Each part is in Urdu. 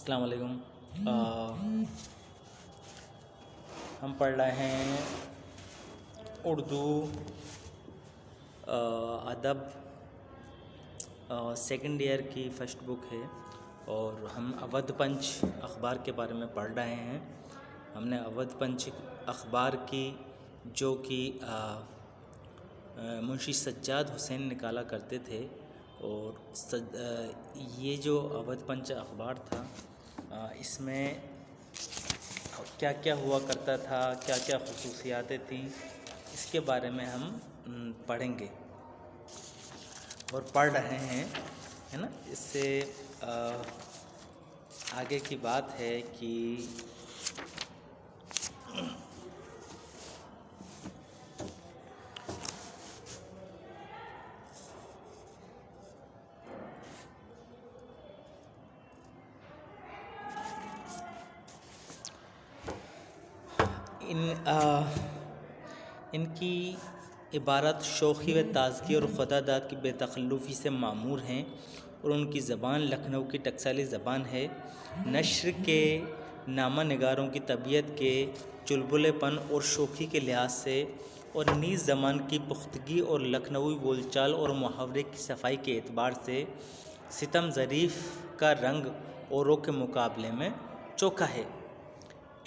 السلام علیکم۔ ہم پڑھ رہے ہیں اردو ادب سیکنڈ ایئر کی فرسٹ بک ہے، اور ہم اودھ پنچ اخبار کے بارے میں پڑھ رہے ہیں۔ ہم نے اودھ پنچ اخبار کی جو کہ منشی سجاد حسین نکالا کرتے تھے، اور یہ جو اودھ پنچ اخبار تھا اس میں کیا کیا ہوا کرتا تھا، کیا کیا خصوصیاتیں تھیں، اس کے بارے میں ہم پڑھیں گے اور پڑھ رہے ہیں، ہے نا۔ اس سے آگے کی بات ہے کہ ان کی عبارت شوخی و تازگی اور خداداد کی بے تکلفی سے معمور ہیں، اور ان کی زبان لکھنؤ کی ٹکسالی زبان ہے۔ نثر کے نامہ نگاروں کی طبیعت کے چلبلے پن اور شوخی کے لحاظ سے، اور نیز زبان کی پختگی اور لکھنؤی بول چال اور محاورے کی صفائی کے اعتبار سے ستم ظریف کا رنگ اوروں کے مقابلے میں چوکھا ہے۔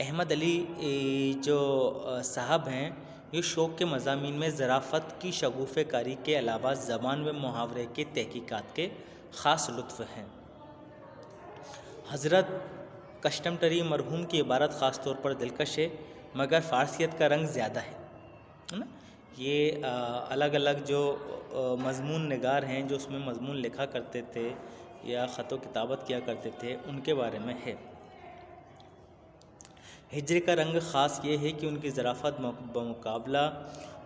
احمد علی جو صاحب ہیں، یہ شوق کے مضامین میں ظرافت کی شگوفے کاری کے علاوہ زبان و محاورے کی تحقیقات کے خاص لطف ہیں۔ حضرت کشمٹری مرحوم کی عبارت خاص طور پر دلکش ہے، مگر فارسیت کا رنگ زیادہ ہے نا۔ یہ الگ الگ جو مضمون نگار ہیں جو اس میں مضمون لکھا کرتے تھے یا خط و کتابت کیا کرتے تھے، ان کے بارے میں ہے۔ ہجر کا رنگ خاص یہ ہے کہ ان کی ظرافت بمقابلہ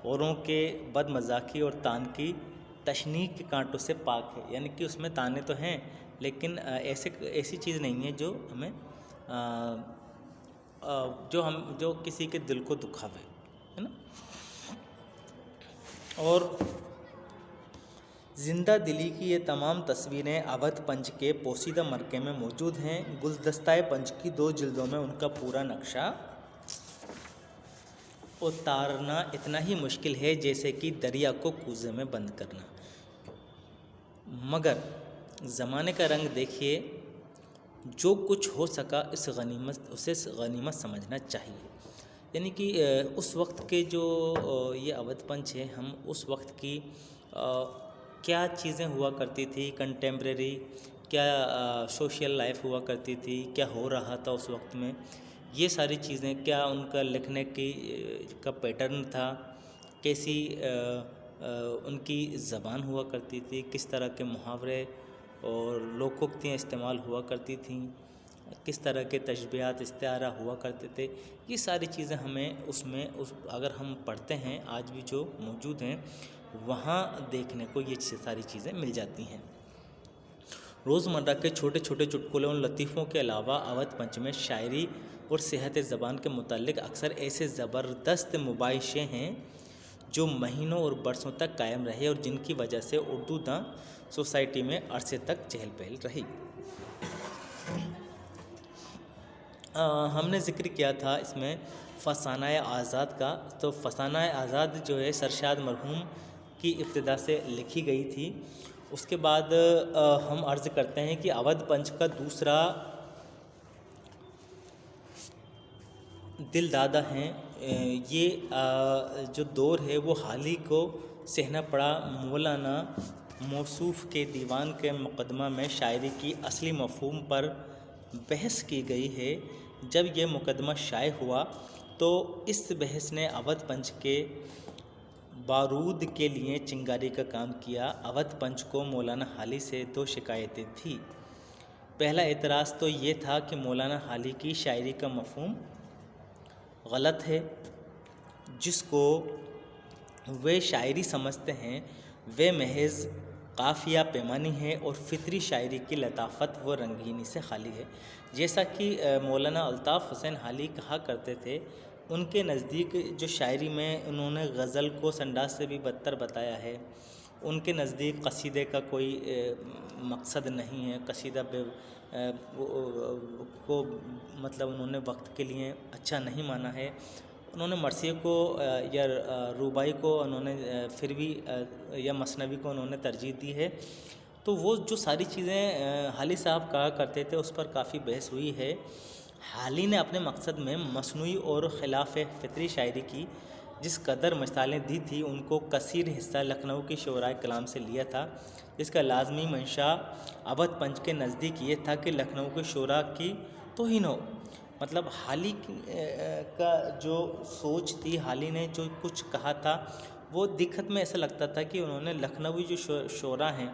اوروں کے بد مذاقی اور تان کی تشنیع کے کانٹوں سے پاک ہے، یعنی کہ اس میں تانے تو ہیں لیکن ایسی چیز نہیں ہے جو ہمیں جو کسی کے دل کو دکھاوے، ہے نا۔ اور زندہ دلی کی یہ تمام تصویریں اودھ پنچ کے پوشیدہ مرکے میں موجود ہیں۔ گلدستہ پنچ کی 2 جلدوں میں ان کا پورا نقشہ اتارنا اتنا ہی مشکل ہے جیسے کہ دریا کو کوزے میں بند کرنا، مگر زمانے کا رنگ دیکھیے، جو کچھ ہو سکا اسے غنیمت سمجھنا چاہیے۔ یعنی کہ اس وقت کے جو یہ اودھ پنچ ہے، ہم اس وقت کی کیا چیزیں ہوا کرتی تھی، کنٹیمپریری کیا سوشل لائف ہوا کرتی تھی، کیا ہو رہا تھا اس وقت میں، یہ ساری چیزیں، کیا ان کا لکھنے کا پیٹرن تھا، کیسی ان کی زبان ہوا کرتی تھی، کس طرح کے محاورے اور لوکوکتیاں استعمال ہوا کرتی تھیں، کس طرح کے تشبیہات استعارہ ہوا کرتے تھے، یہ ساری چیزیں ہمیں اگر ہم پڑھتے ہیں آج بھی جو موجود ہیں وہاں دیکھنے کو یہ ساری چیزیں مل جاتی ہیں۔ روزمرہ کے چھوٹے چھوٹے چٹکلوں اور لطیفوں کے علاوہ اودھ پنچ میں شاعری اور صحت زبان کے متعلق اکثر ایسے زبردست مباحثے ہیں جو مہینوں اور برسوں تک قائم رہے، اور جن کی وجہ سے اردو داں سوسائٹی میں عرصے تک چہل پہل رہی۔ ہم نے ذکر کیا تھا اس میں فسانہ آزاد کا، تو فسانہ آزاد جو ہے سرشاد مرحوم کی ابتدا سے لکھی گئی تھی۔ اس کے بعد ہم عرض کرتے ہیں کہ اودھ پنچ کا دوسرا دل دادا ہیں۔ یہ جو دور ہے وہ حال ہی کو سہنا پڑا۔ مولانا موصوف کے دیوان کے مقدمہ میں شاعری کی اصلی مفہوم پر بحث کی گئی ہے۔ جب یہ مقدمہ شائع ہوا تو اس بحث نے اودھ پنچ کے بارود کے لیے چنگاری کا کام کیا۔ اودھ پنچ کو مولانا حالی سے 2 شکایتیں تھیں۔ پہلا اعتراض تو یہ تھا کہ مولانا حالی کی شاعری کا مفہوم غلط ہے، جس کو وہ شاعری سمجھتے ہیں وہ محض قافیہ پیمانی ہے اور فطری شاعری کی لطافت و رنگینی سے خالی ہے۔ جیسا کہ مولانا الطاف حسین حالی کہا کرتے تھے، ان کے نزدیک جو شاعری میں انہوں نے غزل کو اس انداز سے بھی بدتر بتایا ہے، ان کے نزدیک قصیدے کا کوئی مقصد نہیں ہے، قصیدہ کو مطلب انہوں نے وقت کے لیے اچھا نہیں مانا ہے، انہوں نے مرثیے کو یا رباعی کو انہوں نے پھر بھی یا مثنوی کو انہوں نے ترجیح دی ہے۔ تو وہ جو ساری چیزیں حالی صاحب کہا کرتے تھے اس پر کافی بحث ہوئی ہے۔ حالی نے اپنے مقصد میں مصنوعی اور خلاف فطری شاعری کی جس قدر مثالیں دی تھی ان کو کثیر حصہ لکھنؤ کی شعرائے کلام سے لیا تھا، جس کا لازمی منشا اودھ پنچ کے نزدیک یہ تھا کہ لکھنؤ کے شعراء کی توہین ہو۔ مطلب حالی کا جو سوچ تھی، حالی نے جو کچھ کہا تھا وہ دقت میں ایسا لگتا تھا کہ انہوں نے لکھنوی جو شعراء ہیں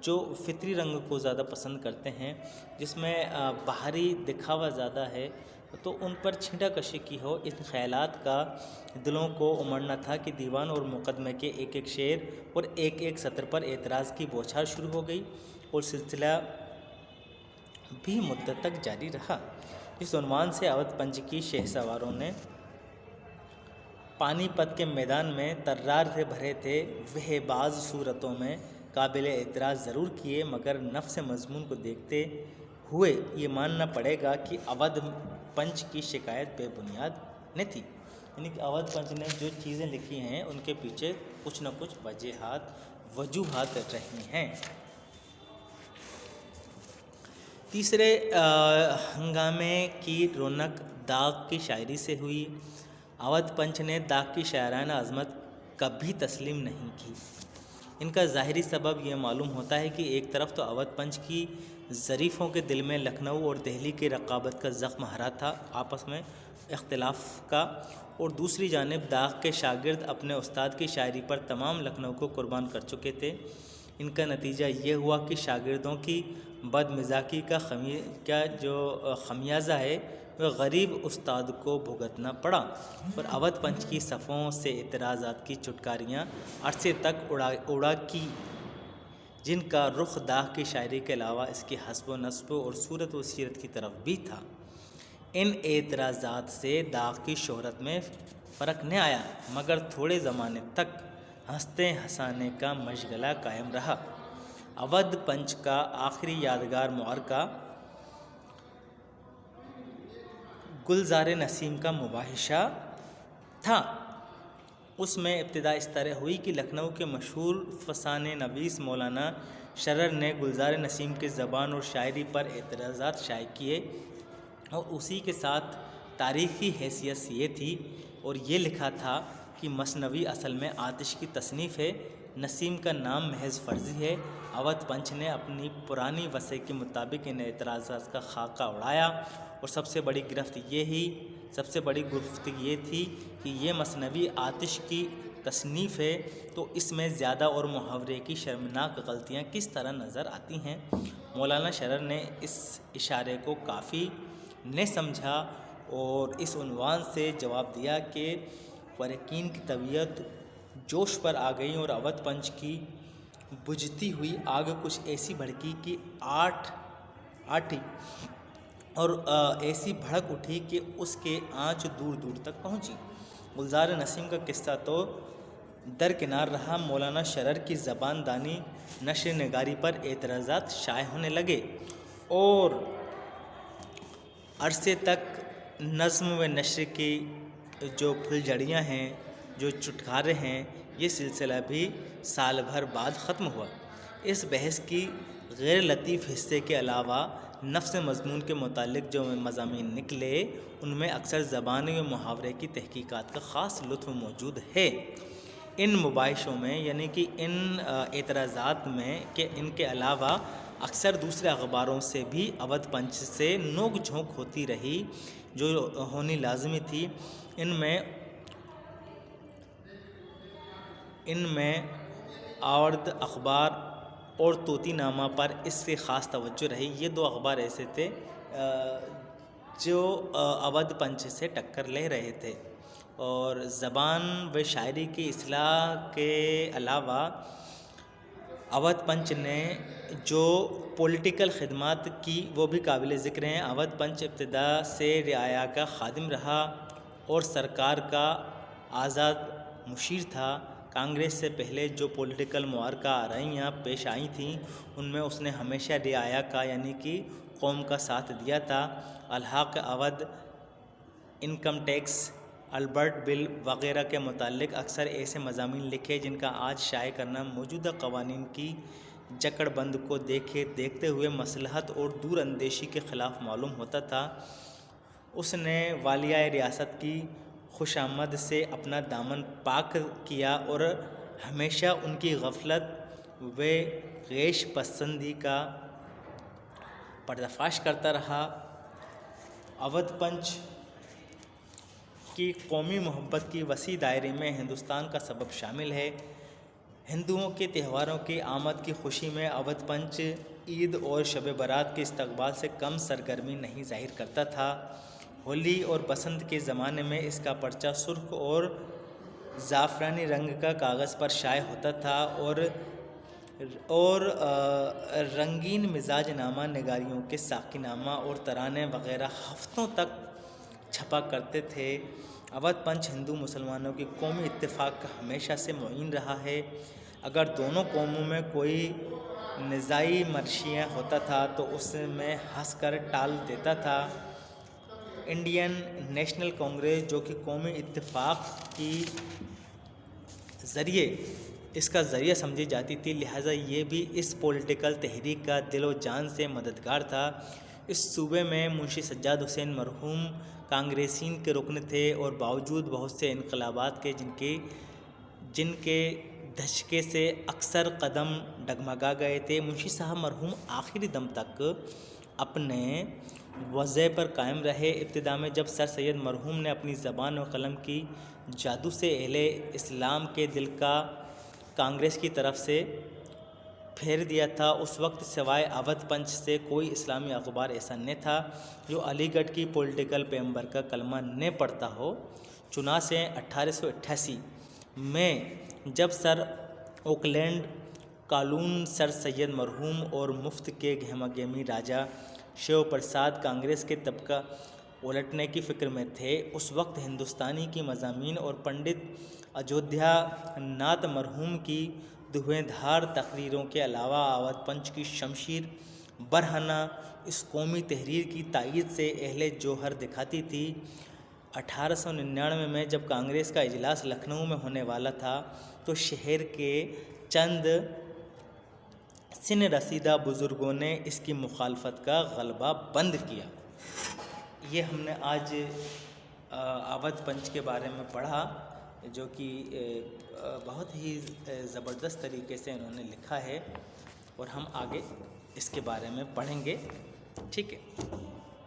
جو فطری رنگ کو زیادہ پسند کرتے ہیں، جس میں باہری دکھاوا زیادہ ہے، تو ان پر چھینٹا کشی کی ہو۔ ان خیالات کا دلوں کو امڑنا تھا کہ دیوان اور مقدمے کے ایک ایک شعر اور ایک ایک سطر پر اعتراض کی بوچھار شروع ہو گئی اور سلسلہ بھی مدت تک جاری رہا۔ اس عنوان سے اودھ پنچ کی شہسواروں نے پانی پت کے میدان میں ترار سے بھرے تھے، وہ بعض صورتوں میں قابل اعتراض ضرور کیے، مگر نفس مضمون کو دیکھتے ہوئے یہ ماننا پڑے گا کہ اودھ پنچ کی شکایت بے بنیاد نہ تھی۔ یعنی کہ اودھ پنچ نے جو چیزیں لکھی ہیں ان کے پیچھے کچھ نہ کچھ وجوہات رہی ہیں۔ تیسرے ہنگامے کی رونق داغ کی شاعری سے ہوئی۔ اودھ پنچ نے داغ کی شاعرانہ عظمت کبھی تسلیم نہیں کی۔ ان کا ظاہری سبب یہ معلوم ہوتا ہے کہ ایک طرف تو اودھ پنچ کی ظریفوں کے دل میں لکھنؤ اور دہلی کی رقابت کا زخم ہرا تھا، آپس میں اختلاف کا، اور دوسری جانب داغ کے شاگرد اپنے استاد کی شاعری پر تمام لکھنؤ کو قربان کر چکے تھے۔ ان کا نتیجہ یہ ہوا کہ شاگردوں کی بد مزاجی کا جو خمیازہ ہے وہ غریب استاد کو بھگتنا پڑا، اور اودھ پنچ کی صفوں سے اعتراضات کی چٹکاریاں عرصے تک اڑا کی، جن کا رخ داغ کی شاعری کے علاوہ اس کی حسب و نسب اور صورت و سیرت کی طرف بھی تھا۔ ان اعتراضات سے داغ کی شہرت میں فرق نہ آیا، مگر تھوڑے زمانے تک ہنستے ہنسانے کا مشغلہ قائم رہا۔ اودھ پنچ کا آخری یادگار معرکہ گلزار نسیم کا مباحثہ تھا۔ اس میں ابتدا اس طرح ہوئی کہ لکھنؤ کے مشہور فسانہ نویس مولانا شرر نے گلزار نسیم کی زبان اور شاعری پر اعتراضات شائع کیے، اور اسی کے ساتھ تاریخی حیثیت یہ تھی اور یہ لکھا تھا کہ مثنوی اصل میں آتش کی تصنیف ہے، نسیم کا نام محض فرضی ہے۔ اودھ پنچ نے اپنی پرانی وصیت کے مطابق ان اعتراضات کا خاکہ اڑایا، اور سب سے بڑی گرفت یہ تھی کہ یہ مثنوی آتش کی تصنیف ہے، تو اس میں زیادہ اور محاورے کی شرمناک غلطیاں کس طرح نظر آتی ہیں۔ مولانا شرر نے اس اشارے کو کافی نہ سمجھا اور اس عنوان سے جواب دیا کہ فریقین کی طبیعت جوش پر آ گئی اور اودھ پنچ کی بجھتی ہوئی آگ کچھ ایسی بھڑکی کہ آٹھی اور ایسی بھڑک اٹھی کہ اس کے آنچ دور دور تک پہنچی۔ گلزار نسیم کا قصہ تو درکنار رہا، مولانا شرر کی زبان دانی نشر نگاری پر اعتراضات شائع ہونے لگے، اور عرصے تک نظم و نشر کی جو پھلجھڑیاں ہیں، جو چٹکارے ہیں، یہ سلسلہ بھی سال بھر بعد ختم ہوا۔ اس بحث کی غیر لطیف حصے کے علاوہ نفس مضمون کے متعلق جو مضامین نکلے ان میں اکثر زبانی و محاورے کی تحقیقات کا خاص لطف موجود ہے۔ ان مباحثوں میں یعنی کہ ان اعتراضات میں کہ ان کے علاوہ اکثر دوسرے اخباروں سے بھی اودھ پنچ سے نوک جھونک ہوتی رہی جو ہونی لازمی تھی۔ ان میں آورد اخبار اور طوطی نامہ پر اس سے خاص توجہ رہی۔ یہ دو اخبار ایسے تھے جو اودھ پنچ سے ٹکر لے رہے تھے، اور زبان و شاعری کی اصلاح کے علاوہ اودھ پنچ نے جو پولیٹیکل خدمات کی وہ بھی قابل ذکر ہیں۔ اودھ پنچ ابتدا سے رعایا کا خادم رہا اور سرکار کا آزاد مشیر تھا۔ کانگریس سے پہلے جو پولیٹیکل معرکہ آرائیاں پیش آئی تھیں ان میں اس نے ہمیشہ رعایا کا یعنی کہ قوم کا ساتھ دیا تھا۔ الحاق اودھ، انکم ٹیکس، البرٹ بل وغیرہ کے متعلق اکثر ایسے مضامین لکھے جن کا آج شائع کرنا موجودہ قوانین کی جکڑ بند کو دیکھتے ہوئے مصلحت اور دور اندیشی کے خلاف معلوم ہوتا تھا۔ اس نے والیہ ریاست کی خوشامد سے اپنا دامن پاک کیا اور ہمیشہ ان کی غفلت و غیش پسندی کا پردہ فاش کرتا رہا۔ اودھ پنچ کی قومی محبت کی وسیع دائرے میں ہندوستان کا سبب شامل ہے۔ ہندوؤں کے تہواروں کی آمد کی خوشی میں اودھ پنچ عید اور شب برات کے استقبال سے کم سرگرمی نہیں ظاہر کرتا تھا۔ ہولی اور بسنت کے زمانے میں اس کا پرچہ سرخ اور زعفرانی رنگ کا کاغذ پر شائع ہوتا تھا اور رنگین مزاج نامہ نگاریوں کے ساقی نامہ اور ترانے وغیرہ ہفتوں تک چھپا کرتے تھے۔ اودھ پنچ ہندو مسلمانوں کی قومی اتفاق کا ہمیشہ سے معین رہا ہے۔ اگر دونوں قوموں میں کوئی نزاعی مرشیہ ہوتا تھا تو اس میں ہنس کر ٹال دیتا تھا۔ انڈین نیشنل کانگریس جو کہ قومی اتفاق کی اس کا ذریعہ سمجھی جاتی تھی، لہٰذا یہ بھی اس پولیٹیکل تحریک کا دل و جان سے مددگار تھا۔ اس صوبے میں منشی سجاد حسین مرحوم کانگریسین کے رکن تھے اور باوجود بہت سے انقلابات کے جن کے دھچکے سے اکثر قدم ڈگمگا گئے تھے، منشی صاحب مرحوم آخری دم تک اپنے وضع پر قائم رہے۔ ابتدا میں جب سر سید مرحوم نے اپنی زبان و قلم کی جادو سے اہل اسلام کے دل کا کانگریس کی طرف سے پھیر دیا تھا، اس وقت سوائے اودھ پنچ سے کوئی اسلامی اخبار ایسا نہ تھا جو علی گڑھ کی پولیٹیکل پیمبر کا کلمہ نہ پڑھتا ہو۔ چنانچہ 1888 میں جب سر اوکلینڈ کالون سر سید مرحوم اور مفت کے گہما گہمی راجا شیو پرساد کانگریس کے طبقہ الٹنے کی فکر میں تھے، اس وقت ہندوستانی کی مضامین اور پنڈت اجودھیا ناتھ مرحوم کی دھویں دھار تقریروں کے علاوہ اودھ پنچ کی شمشیر برہنہ اس قومی تحریر کی تائید سے اہل جوہر دکھاتی تھی۔ 1899 میں جب کانگریس کا اجلاس لکھنؤ میں ہونے والا تھا تو شہر کے چند سن رسیدہ بزرگوں نے اس کی مخالفت کا غلبہ بند کیا۔ یہ ہم نے آج اودھ پنچ کے بارے میں پڑھا جو کہ بہت ہی زبردست طریقے سے انہوں نے لکھا ہے، اور ہم آگے اس کے بارے میں پڑھیں گے۔ ٹھیک ہے۔